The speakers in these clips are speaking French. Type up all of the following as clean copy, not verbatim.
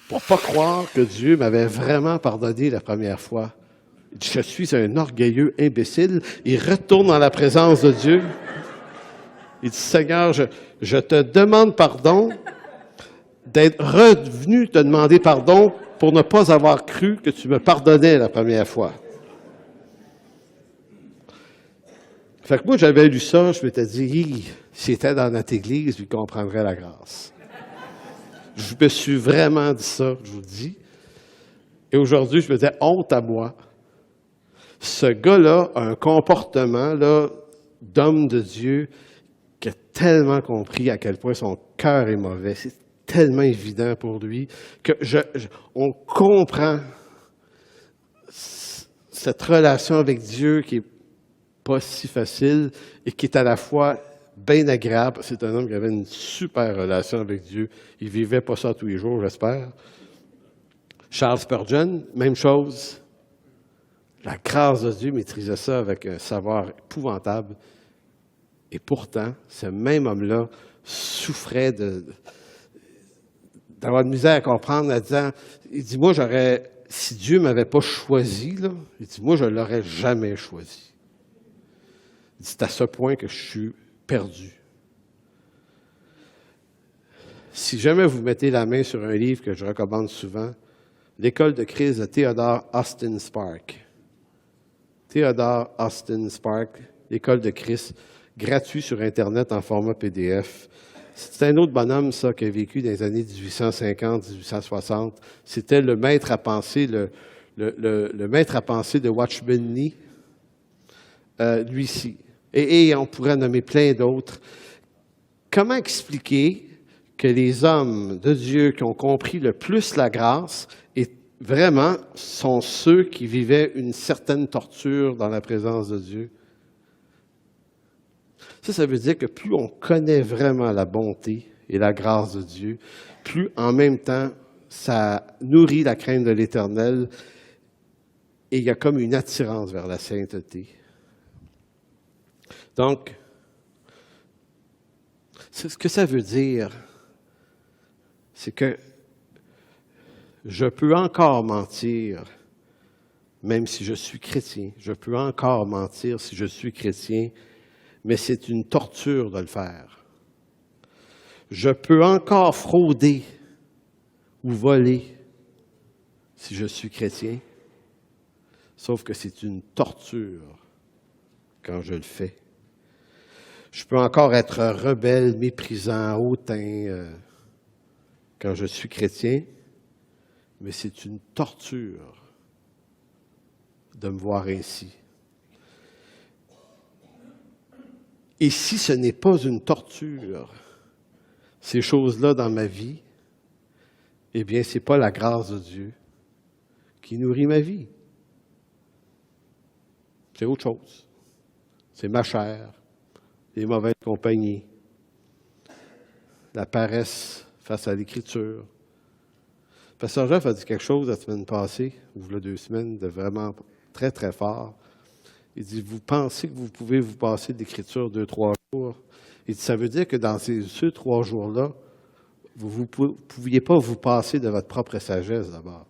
pour pas croire que Dieu m'avait vraiment pardonné la première fois. Il dit, je suis un orgueilleux imbécile. Il retourne dans la présence de Dieu. Il dit, Seigneur, je te demande pardon d'être revenu te demander pardon pour ne pas avoir cru que tu me pardonnais la première fois. Fait que moi, j'avais lu ça, je m'étais dit, s'il était dans notre église, il comprendrait la grâce. Je me suis vraiment dit ça, je vous le dis. Et aujourd'hui, je me disais, honte à moi. Ce gars-là a un comportement là, d'homme de Dieu qui a tellement compris à quel point son cœur est mauvais. C'est tellement évident pour lui que on comprend cette relation avec Dieu qui est pas si facile et qui est à la fois bien agréable. C'est un homme qui avait une super relation avec Dieu. Il vivait pas ça tous les jours, j'espère. Charles Spurgeon, même chose. La grâce de Dieu maîtrisait ça avec un savoir épouvantable. Et pourtant, ce même homme-là souffrait d'avoir de misère à comprendre en disant, il dit, moi, si Dieu ne m'avait pas choisi, là, il dit, moi, je ne l'aurais jamais choisi. Il dit, c'est à ce point que je suis perdu. Si jamais vous mettez la main sur un livre que je recommande souvent, L'école de crise de Theodore Austin Spark. Theodore Austin Spark, L'école de Christ, gratuit sur Internet en format PDF. C'est un autre bonhomme, ça, qui a vécu dans les années 1850-1860. C'était le maître à penser, le maître à penser de Watchman Nee, lui-ci. Et on pourrait nommer plein d'autres. Comment expliquer que les hommes de Dieu qui ont compris le plus la grâce et vraiment sont ceux qui vivaient une certaine torture dans la présence de Dieu? Ça veut dire que plus on connaît vraiment la bonté et la grâce de Dieu, plus en même temps, ça nourrit la crainte de l'Éternel et il y a comme une attirance vers la sainteté. Donc, ce que ça veut dire, c'est que je peux encore mentir, même si je suis chrétien. Je peux encore mentir si je suis chrétien, mais c'est une torture de le faire. Je peux encore frauder ou voler si je suis chrétien, sauf que c'est une torture quand je le fais. Je peux encore être rebelle, méprisant, hautain quand je suis chrétien, mais c'est une torture de me voir ainsi. Et si ce n'est pas une torture, ces choses-là dans ma vie, eh bien, ce n'est pas la grâce de Dieu qui nourrit ma vie. C'est autre chose. C'est ma chair, les mauvaises compagnies, la paresse face à l'Écriture. Pasteur Jeff a dit quelque chose la semaine passée, ou il y a 2 semaines, de vraiment très, très fort. Il dit, vous pensez que vous pouvez vous passer de l'Écriture 2-3 jours? Il dit, ça veut dire que dans ces 3 jours-là, vous ne pouviez pas vous passer de votre propre sagesse d'abord.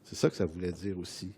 C'est ça que ça voulait dire aussi.